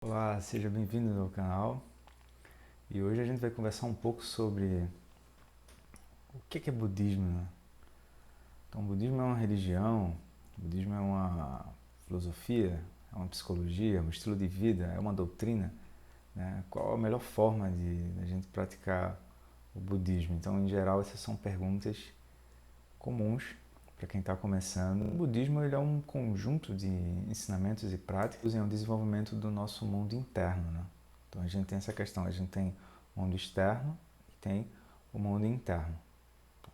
Olá, seja bem-vindo ao meu canal. E hoje a gente vai conversar um pouco sobre o que é budismo, né? Então, o budismo é uma religião, o budismo é uma filosofia, é uma psicologia, é um estilo de vida, é uma doutrina, né? Qual a melhor forma de a gente praticar o budismo? Então, em geral, essas são perguntas comuns para quem está começando. O budismo ele é um conjunto de ensinamentos e práticas em um desenvolvimento do nosso mundo interno, né? Então a gente tem essa questão, a gente tem o mundo externo e tem o mundo interno.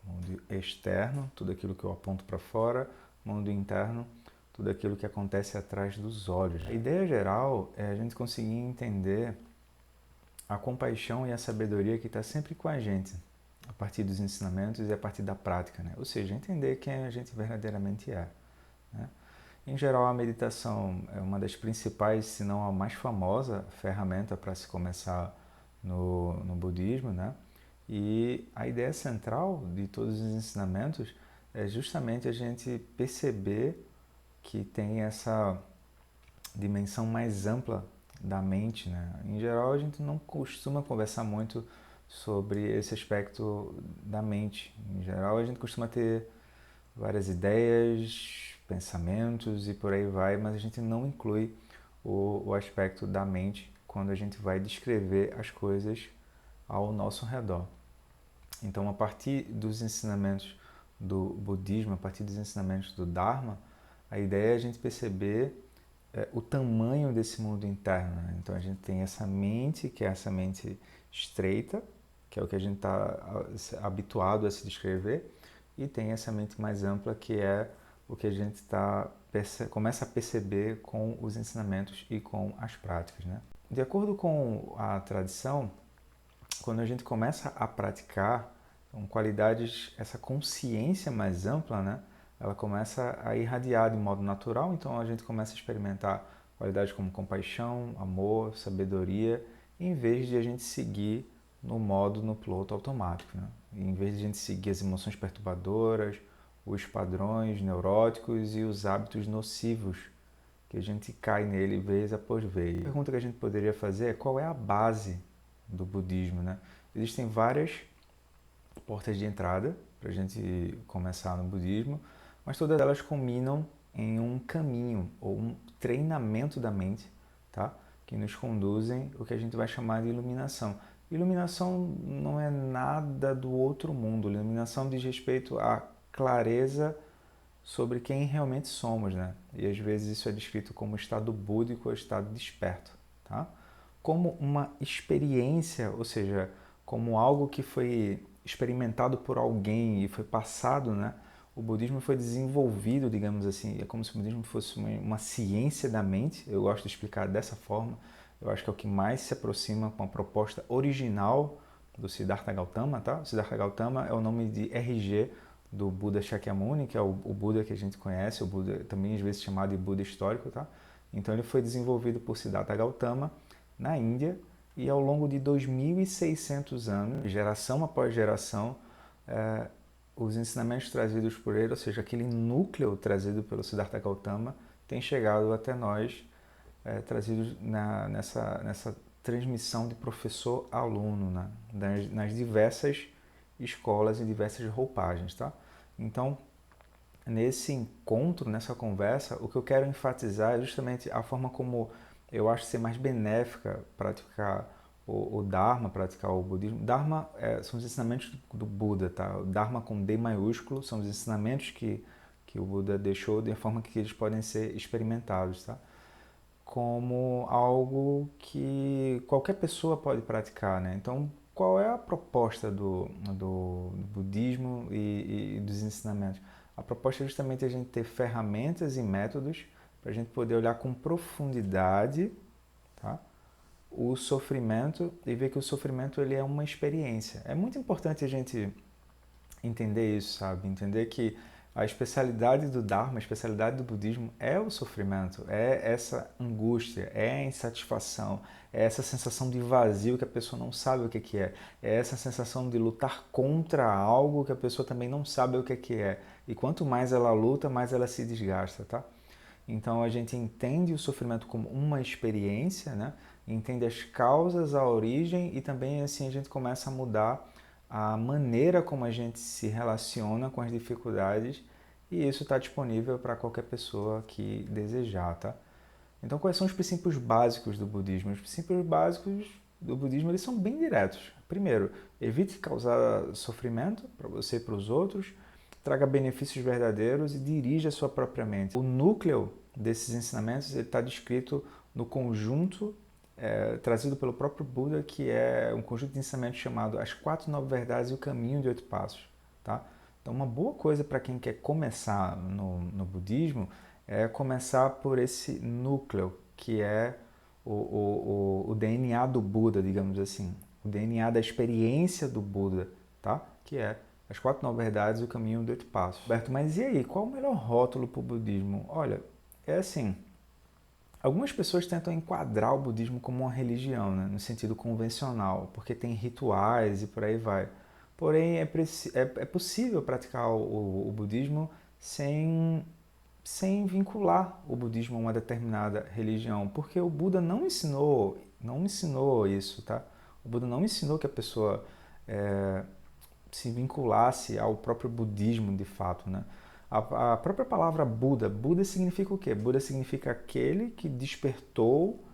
O mundo externo, tudo aquilo que eu aponto para fora, o mundo interno, tudo aquilo que acontece atrás dos olhos. A ideia geral é a gente conseguir entender a compaixão e a sabedoria que está sempre com a gente, a partir dos ensinamentos e a partir da prática, né? Ou seja, entender quem a gente verdadeiramente é, né? Em geral, a meditação é uma das principais, se não a mais famosa ferramenta para se começar no budismo, né? E a ideia central de todos os ensinamentos é justamente a gente perceber que tem essa dimensão mais ampla da mente, né? Em geral, a gente não costuma conversar muito sobre esse aspecto da mente. Em geral, a gente costuma ter várias ideias, pensamentos e por aí vai, mas a gente não inclui o aspecto da mente quando a gente vai descrever as coisas ao nosso redor. Então, a partir dos ensinamentos do budismo, a partir dos ensinamentos do Dharma, a ideia é a gente perceber o tamanho desse mundo interno, né? Então a gente tem essa mente, que é essa mente estreita, que é o que a gente está habituado a se descrever, e tem essa mente mais ampla, que é o que a gente começa a perceber com os ensinamentos e com as práticas, né? De acordo com a tradição, quando a gente começa a praticar com qualidades, essa consciência mais ampla, né? Ela começa a irradiar de modo natural, então a gente começa a experimentar qualidades como compaixão, amor, sabedoria, em vez de a gente seguir no piloto automático, né? Em vez de a gente seguir as emoções perturbadoras, os padrões neuróticos e os hábitos nocivos que a gente cai nele vez após vez. A pergunta que a gente poderia fazer é qual é a base do budismo, né? Existem várias portas de entrada para a gente começar no budismo, mas todas elas culminam em um caminho ou um treinamento da mente, tá? Que nos conduzem o que a gente vai chamar de iluminação. Iluminação não é nada do outro mundo. Iluminação diz respeito à clareza sobre quem realmente somos, né? E às vezes isso é descrito como estado búdico ou estado desperto, tá? Como uma experiência, ou seja, como algo que foi experimentado por alguém e foi passado, né? O budismo foi desenvolvido, digamos assim, é como se o budismo fosse uma ciência da mente. Eu gosto de explicar dessa forma. Eu acho que é o que mais se aproxima com a proposta original do Siddhartha Gautama, tá? O Siddhartha Gautama é o nome de RG do Buda Shakyamuni, que é o Buda que a gente conhece, o Buda também às vezes chamado de Buda histórico, tá? Então ele foi desenvolvido por Siddhartha Gautama na Índia e ao longo de 2.600 anos, geração após geração, os ensinamentos trazidos por ele, ou seja, aquele núcleo trazido pelo Siddhartha Gautama, tem chegado até nós, trazidos nessa transmissão de professor-aluno, né? Nas diversas escolas e diversas roupagens, tá? Então, nesse encontro, nessa conversa, o que eu quero enfatizar é justamente a forma como eu acho ser mais benéfica praticar o Dharma, praticar o budismo. Dharma são os ensinamentos do Buda, tá? O Dharma com D maiúsculo são os ensinamentos que o Buda deixou de forma que eles podem ser experimentados, tá? Como algo que qualquer pessoa pode praticar, né? Então, qual é a proposta do budismo e dos ensinamentos? A proposta é justamente a gente ter ferramentas e métodos para a gente poder olhar com profundidade, tá? O sofrimento e ver que o sofrimento ele é uma experiência. É muito importante a gente entender isso, sabe? Entender que a especialidade do Dharma, a especialidade do budismo é o sofrimento, é essa angústia, é a insatisfação, é essa sensação de vazio que a pessoa não sabe o que é essa sensação de lutar contra algo que a pessoa também não sabe o que é. E quanto mais ela luta, mais ela se desgasta, tá? Então a gente entende o sofrimento como uma experiência, né? Entende as causas, a origem e também assim a gente começa a mudar a maneira como a gente se relaciona com as dificuldades e isso está disponível para qualquer pessoa que desejar, tá? Então quais são os princípios básicos do budismo? Os princípios básicos do budismo eles são bem diretos. Primeiro, evite causar sofrimento para você e para os outros, traga benefícios verdadeiros e dirija a sua própria mente. O núcleo desses ensinamentos está descrito no conjunto trazido pelo próprio Buda, que é um conjunto de ensinamentos chamado As Quatro Nove Verdades e o Caminho de Oito Passos. Tá? Então, uma boa coisa para quem quer começar no budismo é começar por esse núcleo, que é o DNA do Buda, digamos assim. O DNA da experiência do Buda, tá? Que é as quatro nove verdades e o caminho do oito passos. Roberto, mas e aí, qual o melhor rótulo para o budismo? Olha, é assim, algumas pessoas tentam enquadrar o budismo como uma religião, né, no sentido convencional, porque tem rituais e por aí vai. Porém, é possível praticar o budismo sem vincular o budismo a uma determinada religião, porque o Buda não ensinou isso, tá? O Buda não ensinou que a pessoa se vinculasse ao próprio budismo de fato, né? A própria palavra Buda, Buda significa o quê? Buda significa aquele que despertou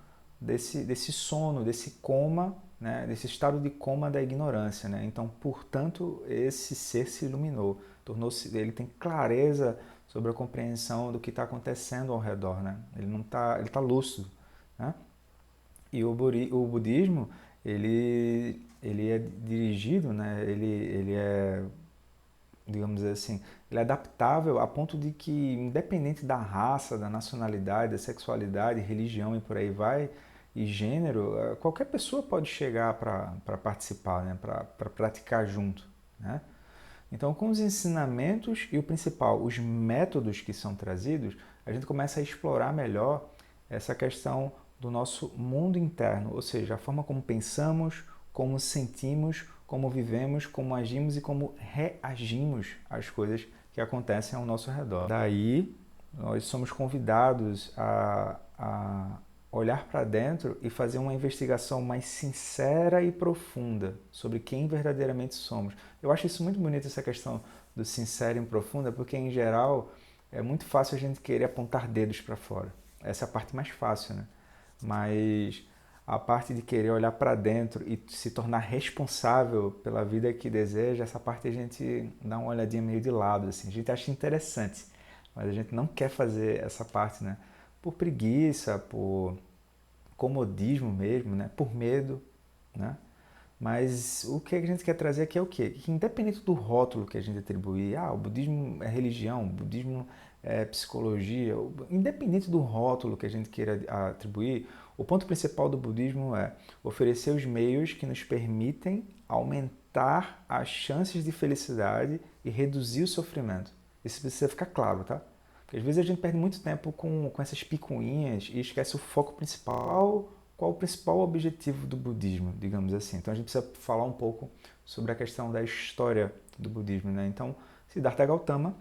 desse sono, desse coma, né? Desse estado de coma da ignorância, né? Então, portanto, esse ser se iluminou, tornou-se, ele tem clareza sobre a compreensão do que está acontecendo ao redor, né? Ele tá lúcido, né? E o budismo, ele é dirigido, né? Ele é, digamos assim, ele é adaptável a ponto de que, independente da raça, da nacionalidade, da sexualidade, religião e por aí vai, e gênero, qualquer pessoa pode chegar para participar, né? Para praticar junto, né? Então, com os ensinamentos e o principal, os métodos que são trazidos, a gente começa a explorar melhor essa questão do nosso mundo interno, ou seja, a forma como pensamos, como sentimos, como vivemos, como agimos e como reagimos às coisas que acontecem ao nosso redor. Daí, nós somos convidados a olhar para dentro e fazer uma investigação mais sincera e profunda sobre quem verdadeiramente somos. Eu acho isso muito bonito, essa questão do sincero e profunda, porque em geral é muito fácil a gente querer apontar dedos para fora. Essa é a parte mais fácil, né? Mas a parte de querer olhar para dentro e se tornar responsável pela vida que deseja, essa parte a gente dá uma olhadinha meio de lado, assim. A gente acha interessante, mas a gente não quer fazer essa parte, né? Por preguiça, por comodismo mesmo, né? Por medo, né? Mas o que a gente quer trazer aqui é o quê? Que independente do rótulo que a gente atribuir, o budismo é religião, o budismo é psicologia, independente do rótulo que a gente queira atribuir, o ponto principal do budismo é oferecer os meios que nos permitem aumentar as chances de felicidade e reduzir o sofrimento. Isso precisa ficar claro, tá? Porque às vezes a gente perde muito tempo com essas picuinhas e esquece o foco principal, qual o principal objetivo do budismo, digamos assim. Então a gente precisa falar um pouco sobre a questão da história do budismo, né? Então, Siddhartha Gautama,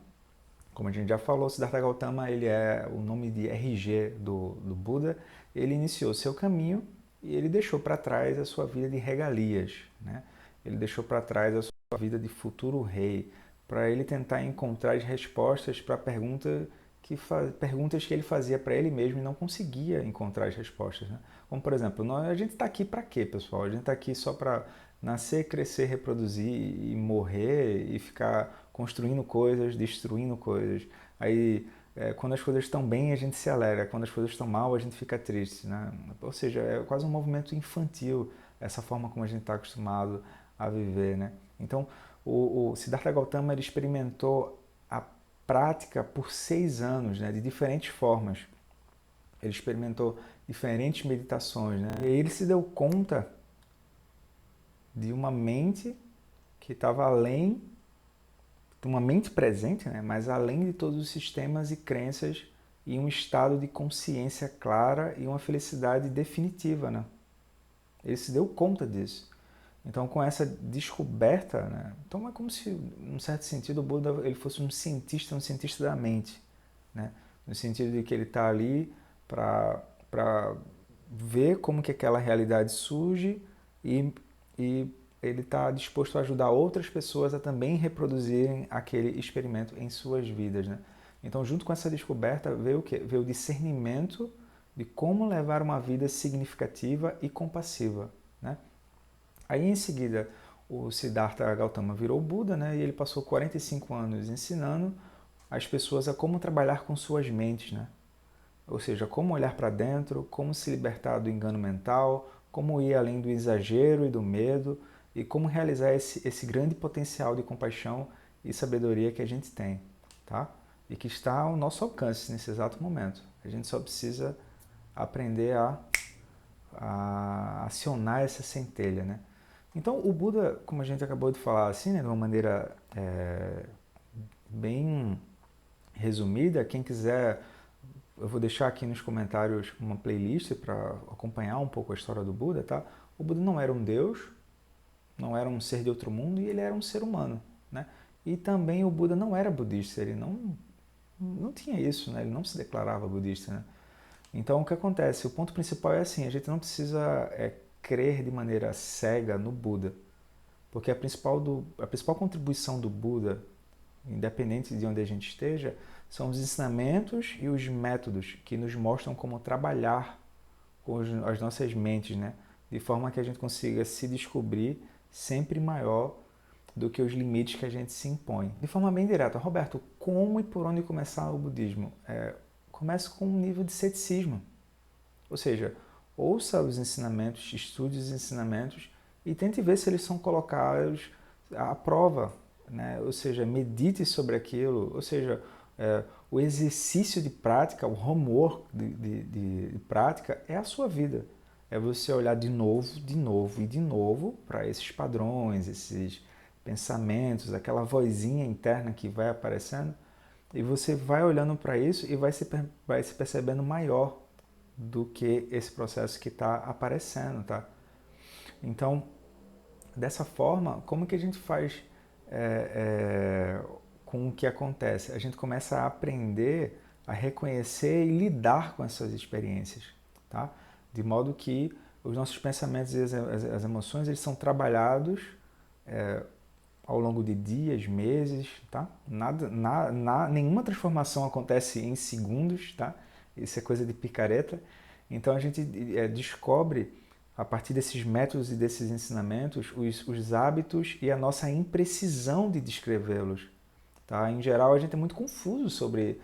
como a gente já falou, Siddhartha Gautama ele é o nome de RG do Buda. Ele iniciou seu caminho e ele deixou para trás a sua vida de regalias, né? Ele deixou para trás a sua vida de futuro rei, para ele tentar encontrar as respostas para perguntas que ele fazia para ele mesmo e não conseguia encontrar as respostas, né? Como, por exemplo, a gente está aqui para quê, pessoal? A gente está aqui só para nascer, crescer, reproduzir e morrer e ficar construindo coisas, destruindo coisas. Aí, quando as coisas estão bem, a gente se alegra. Quando as coisas estão mal, a gente fica triste, né? Ou seja, é quase um movimento infantil, essa forma como a gente está acostumado a viver, né? Então, o Siddhartha Gautama ele experimentou a prática por 6 anos, né, de diferentes formas. Ele experimentou diferentes meditações, né? E aí ele se deu conta de uma mente que estava além, de uma mente presente, né? Mas além de todos os sistemas e crenças e um estado de consciência clara e uma felicidade definitiva, né? Ele se deu conta disso. Então, com essa descoberta, né? Então é como se, num certo sentido, o Buda ele fosse um cientista da mente, né? no sentido de que ele está ali para ver como que aquela realidade surge e ele está disposto a ajudar outras pessoas a também reproduzirem aquele experimento em suas vidas, né? Então, junto com essa descoberta, veio o quê? Veio o discernimento de como levar uma vida significativa e compassiva, né? Aí, em seguida, o Siddhartha Gautama virou Buda, né? E ele passou 45 anos ensinando as pessoas a como trabalhar com suas mentes, né? Ou seja, como olhar para dentro, como se libertar do engano mental, como ir além do exagero e do medo e como realizar esse grande potencial de compaixão e sabedoria que a gente tem, tá? E que está ao nosso alcance nesse exato momento. A gente só precisa aprender a acionar essa centelha, né? Então, o Buda, como a gente acabou de falar assim, né, de uma maneira bem resumida, quem quiser, eu vou deixar aqui nos comentários uma playlist para acompanhar um pouco a história do Buda, tá? O Buda não era um deus, não era um ser de outro mundo e ele era um ser humano, né? E também o Buda não era budista, ele não tinha isso, né? Ele não se declarava budista, né? Então, o que acontece? O ponto principal é assim, a gente não precisa crer de maneira cega no Buda, porque a principal contribuição do Buda, independente de onde a gente esteja, são os ensinamentos e os métodos que nos mostram como trabalhar com as nossas mentes, né? De forma que a gente consiga se descobrir sempre maior do que os limites que a gente se impõe. De forma bem direta, Roberto, como e por onde começar o budismo? Comece com um nível de ceticismo. Ou seja, ouça os ensinamentos, estude os ensinamentos e tente ver se eles são colocados à prova, né? Ou seja, medite sobre aquilo, ou seja, o exercício de prática, o homework de prática é a sua vida. É você olhar de novo e de novo para esses padrões, esses pensamentos, aquela vozinha interna que vai aparecendo e você vai olhando para isso e vai se percebendo maior do que esse processo que está aparecendo, tá? Então, dessa forma, como que a gente faz com o que acontece? A gente começa a aprender a reconhecer e lidar com essas experiências, tá? De modo que os nossos pensamentos e as emoções eles são trabalhados ao longo de dias, meses, tá? Nenhuma transformação acontece em segundos, tá? Isso é coisa de picareta. Então a gente descobre, a partir desses métodos e desses ensinamentos, os hábitos e a nossa imprecisão de descrevê-los. Tá? Em geral, a gente é muito confuso sobre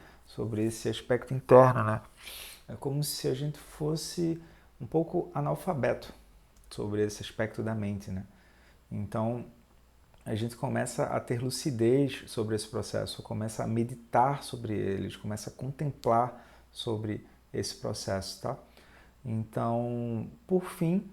esse aspecto interno, né? É como se a gente fosse um pouco analfabeto sobre esse aspecto da mente, né? Então, a gente começa a ter lucidez sobre esse processo, começa a meditar sobre eles, começa a contemplar sobre esse processo, tá? Então, por fim,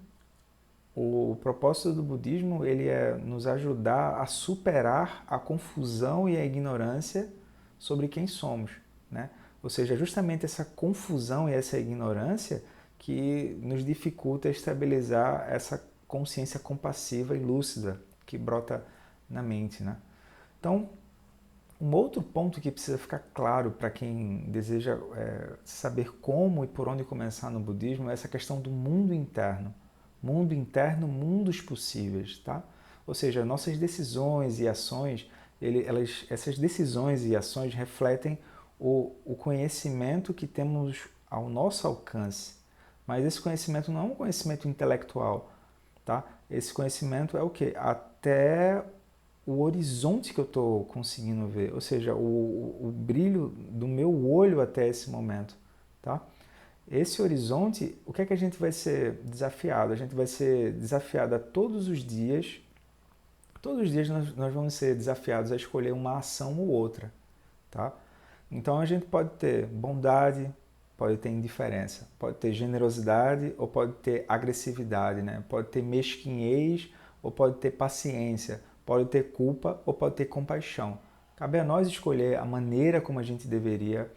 o propósito do budismo ele é nos ajudar a superar a confusão e a ignorância sobre quem somos, né? Ou seja, justamente essa confusão e essa ignorância que nos dificulta estabilizar essa consciência compassiva e lúcida que brota na mente, né? Então, um outro ponto que precisa ficar claro para quem deseja saber como e por onde começar no budismo é essa questão do mundo interno. Mundo interno, mundos possíveis, tá? Ou seja, nossas decisões e ações, essas decisões e ações refletem o conhecimento que temos ao nosso alcance. Mas esse conhecimento não é um conhecimento intelectual, tá? Esse conhecimento é o quê? Até o horizonte que eu estou conseguindo ver, ou seja, o brilho do meu olho até esse momento, tá? Esse horizonte, o que é que a gente vai ser desafiado? A gente vai ser desafiado a todos os dias nós vamos ser desafiados a escolher uma ação ou outra, tá? Então a gente pode ter bondade, pode ter indiferença, pode ter generosidade ou pode ter agressividade, né? Pode ter mesquinhez ou pode ter paciência, pode ter culpa ou pode ter compaixão. Cabe a nós escolher a maneira como a gente deveria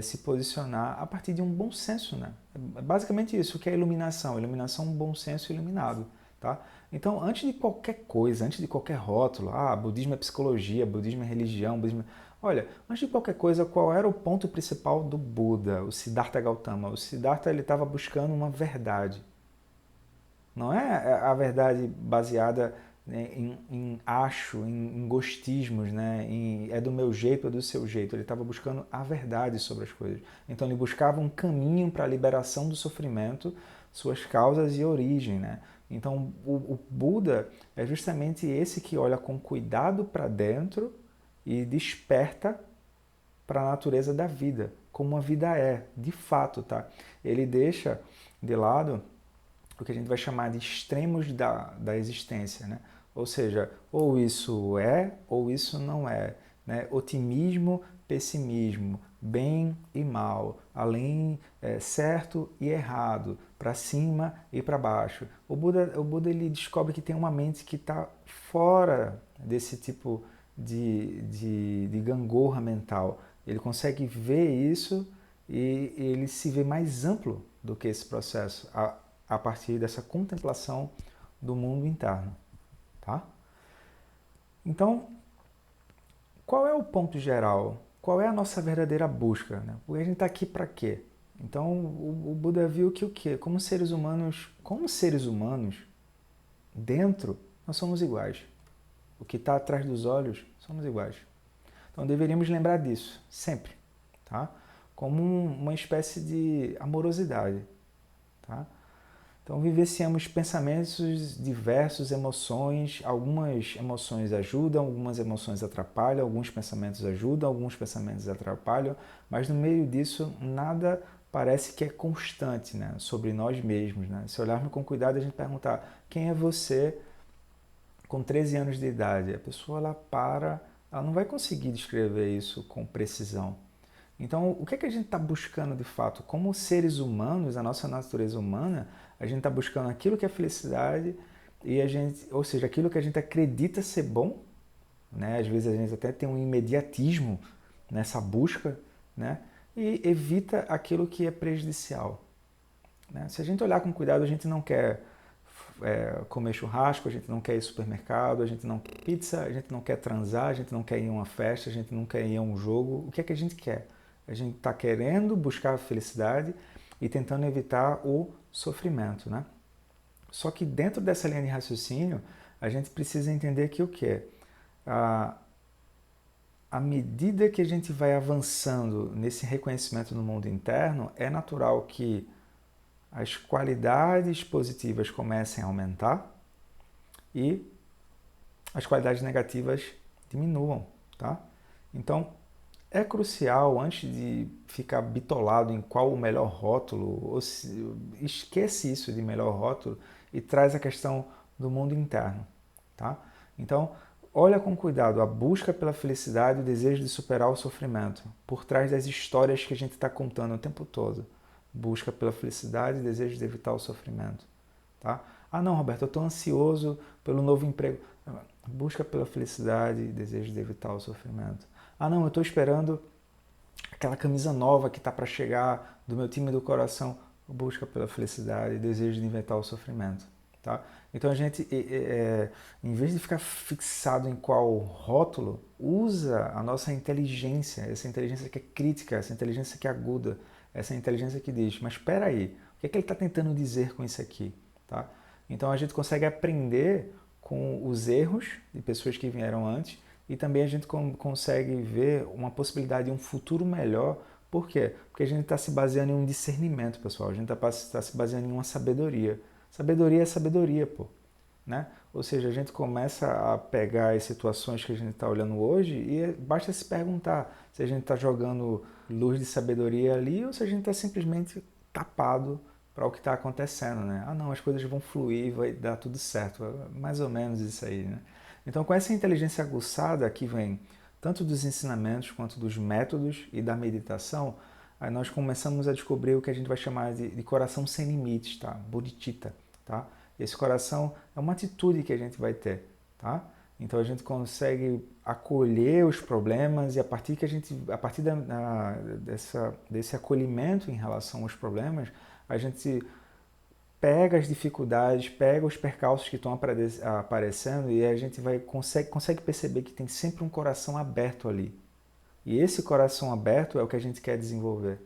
se posicionar a partir de um bom senso, né? É basicamente isso que é iluminação. Iluminação, um bom senso iluminado, tá? Então, antes de qualquer coisa, antes de qualquer rótulo, budismo é psicologia, budismo é religião, budismo... Olha, antes de qualquer coisa, qual era o ponto principal do Buda, o Siddhartha Gautama? O Siddhartha ele estava buscando uma verdade. Não é a verdade baseada, né, em acho, em gostismos, né? É do meu jeito ou do seu jeito. Ele estava buscando a verdade sobre as coisas. Então ele buscava um caminho para a liberação do sofrimento, suas causas e origem, né? Então o Buda é justamente esse que olha com cuidado para dentro e desperta para a natureza da vida, como a vida é, de fato, tá? Ele deixa de lado o que a gente vai chamar de extremos da existência, né? Ou seja, ou isso é ou isso não é, né? Otimismo, pessimismo, bem e mal, além, certo e errado, para cima e para baixo. O Buda ele descobre que tem uma mente que está fora desse tipo de gangorra mental. Ele consegue ver isso e ele se vê mais amplo do que esse processo a partir dessa contemplação do mundo interno, tá? Então, qual é o ponto geral? Qual é a nossa verdadeira busca, né? Porque a gente está aqui para quê? Então, o Buda viu que o quê? Como seres humanos, dentro, nós somos iguais. O que está atrás dos olhos, somos iguais. Então, deveríamos lembrar disso, sempre, tá? Como uma espécie de amorosidade, tá? Então, vivenciamos pensamentos diversos, emoções. Algumas emoções ajudam, algumas emoções atrapalham, alguns pensamentos ajudam, alguns pensamentos atrapalham, mas no meio disso, nada parece que é constante, né? Sobre nós mesmos, né? Se olharmos com cuidado, a gente perguntar quem é você com 13 anos de idade. A pessoa ela não vai conseguir descrever isso com precisão. Então, o que é que a gente está buscando de fato? Como seres humanos, a nossa natureza humana, a gente está buscando aquilo que é felicidade e a gente, ou seja, aquilo que a gente acredita ser bom, né? Às vezes a gente até tem um imediatismo nessa busca, né? E evita aquilo que é prejudicial, né? Se a gente olhar com cuidado, a gente não quer comer churrasco, a gente não quer ir ao supermercado, a gente não quer pizza, a gente não quer transar, a gente não quer ir a uma festa, a gente não quer ir a um jogo. O que é que a gente quer? A gente está querendo buscar a felicidade e tentando evitar o sofrimento, né? Só que dentro dessa linha de raciocínio, a gente precisa entender que o quê? À medida que a gente vai avançando nesse reconhecimento no mundo interno, é natural que as qualidades positivas comecem a aumentar e as qualidades negativas diminuam, tá? Então, é crucial, antes de ficar bitolado em qual o melhor rótulo, esquece isso de melhor rótulo e traz a questão do mundo interno, tá? Então, olha com cuidado a busca pela felicidade, o desejo de superar o sofrimento, por trás das histórias que a gente está contando o tempo todo. Busca pela felicidade e desejo de evitar o sofrimento, tá? Ah, não, Roberto, eu estou ansioso pelo novo emprego. Busca pela felicidade e desejo de evitar o sofrimento. Ah, não, eu estou esperando aquela camisa nova que está para chegar do meu time do coração. Busca pela felicidade e desejo de evitar o sofrimento, tá? Então a gente, em vez de ficar fixado em qual rótulo, usa a nossa inteligência, essa inteligência que é crítica, essa inteligência que é aguda, essa inteligência que diz, mas espera aí, o que é que ele está tentando dizer com isso aqui, tá? Então a gente consegue aprender com os erros de pessoas que vieram antes e também a gente consegue ver uma possibilidade de um futuro melhor. Por quê? Porque a gente está se baseando em um discernimento, pessoal. A gente está se baseando em uma sabedoria. Sabedoria é sabedoria, pô. Né? Ou seja, a gente começa a pegar as situações que a gente está olhando hoje e basta se perguntar se a gente está jogando luz de sabedoria ali ou se a gente está simplesmente tapado para o que está acontecendo, né? Ah, não, as coisas vão fluir, vai dar tudo certo. Mais ou menos isso aí, né? Então, com essa inteligência aguçada que vem tanto dos ensinamentos quanto dos métodos e da meditação, aí nós começamos a descobrir o que a gente vai chamar de coração sem limites, tá? Bodhicitta, tá? Esse coração é uma atitude que a gente vai ter, tá? Então a gente consegue acolher os problemas e a partir desse acolhimento em relação aos problemas, a gente pega as dificuldades, pega os percalços que estão aparecendo e a gente consegue perceber que tem sempre um coração aberto ali, E esse coração aberto é o que a gente quer desenvolver,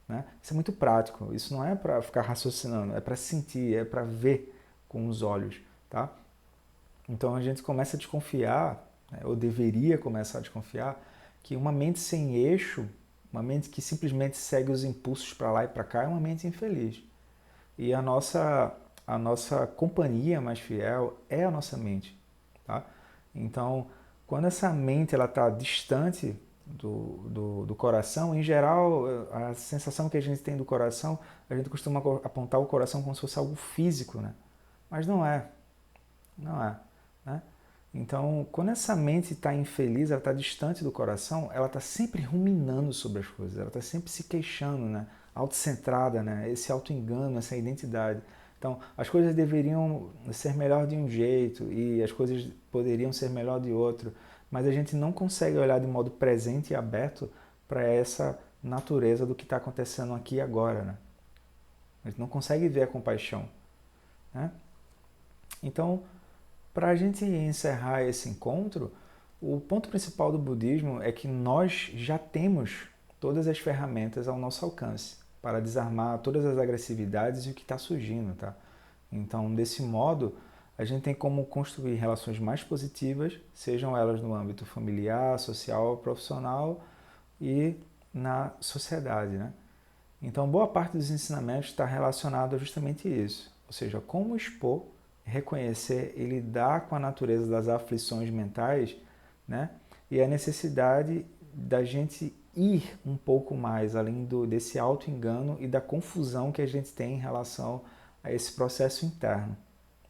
né? Isso é muito prático, isso não é para ficar raciocinando, é para sentir, é para ver com os olhos, tá? Então a gente começa a desconfiar, né, ou deveria começar a desconfiar, que uma mente sem eixo, uma mente que simplesmente segue os impulsos para lá e para cá, é uma mente infeliz. E a nossa companhia mais fiel é a nossa mente, tá? Então, quando essa mente ela está distante do coração, em geral, a sensação que a gente tem do coração, a gente costuma apontar o coração como se fosse algo físico, né? Mas não é, não é, né? Então, quando essa mente está infeliz, ela está distante do coração, ela está sempre ruminando sobre as coisas, ela está sempre se queixando, né? Autocentrada, né? Esse auto-engano, essa identidade. Então, as coisas deveriam ser melhor de um jeito e as coisas poderiam ser melhor de outro, mas a gente não consegue olhar de modo presente e aberto para essa natureza do que está acontecendo aqui e agora, né? A gente não consegue ver a compaixão, né? Então, para a gente encerrar esse encontro, o ponto principal do budismo é que nós já temos todas as ferramentas ao nosso alcance para desarmar todas as agressividades e o que está surgindo, tá? Então, desse modo, a gente tem como construir relações mais positivas, sejam elas no âmbito familiar, social, profissional e na sociedade, né? Então, boa parte dos ensinamentos está relacionado a justamente isso, ou seja, como expor, reconhecer e lidar com a natureza das aflições mentais, né? E a necessidade da gente ir um pouco mais além desse auto-engano e da confusão que a gente tem em relação a esse processo interno,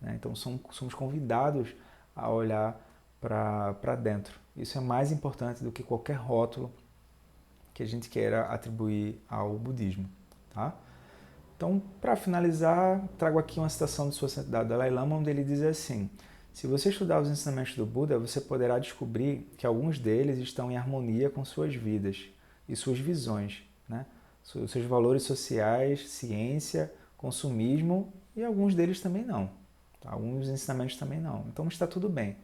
né? Então, somos convidados a olhar para dentro. Isso é mais importante do que qualquer rótulo que a gente queira atribuir ao budismo, tá? Então, para finalizar, trago aqui uma citação de Sua Santidade Dalai Lama, onde ele diz assim: se você estudar os ensinamentos do Buda, você poderá descobrir que alguns deles estão em harmonia com suas vidas e suas visões, né? Seus valores sociais, ciência, consumismo e alguns deles também não. Tá? Alguns ensinamentos também não. Então está tudo bem.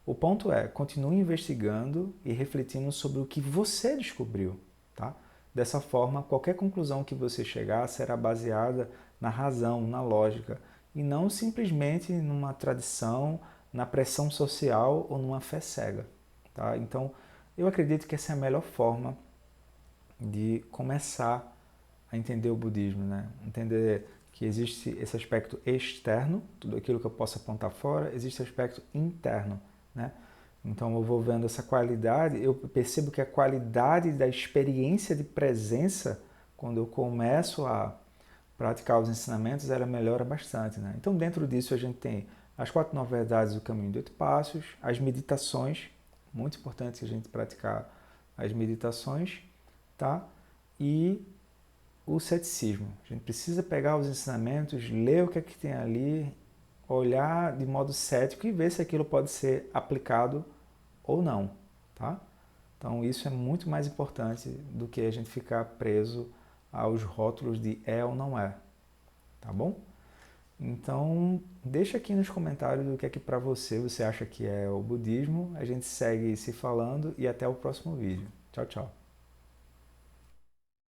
O ponto é, continue investigando e refletindo sobre o que você descobriu, tá? Dessa forma, qualquer conclusão que você chegar será baseada na razão, na lógica, e não simplesmente numa tradição, na pressão social ou numa fé cega, tá? Então, eu acredito que essa é a melhor forma de começar a entender o budismo, né? Entender que existe esse aspecto externo, tudo aquilo que eu posso apontar fora, existe o aspecto interno, né? Então eu vou vendo essa qualidade, eu percebo que a qualidade da experiência de presença, quando eu começo a praticar os ensinamentos, ela melhora bastante, né? Então dentro disso a gente tem as 4 Nove Verdades do Caminho de 8 Passos, as meditações, muito importante a gente praticar as meditações, tá? E o ceticismo. A gente precisa pegar os ensinamentos, ler o que é que tem ali, olhar de modo cético e ver se aquilo pode ser aplicado ou não, tá? Então isso é muito mais importante do que a gente ficar preso aos rótulos de é ou não é, tá bom? Então deixa aqui nos comentários o que é que para você acha que é o budismo. A gente segue se falando e até o próximo vídeo. Tchau, tchau.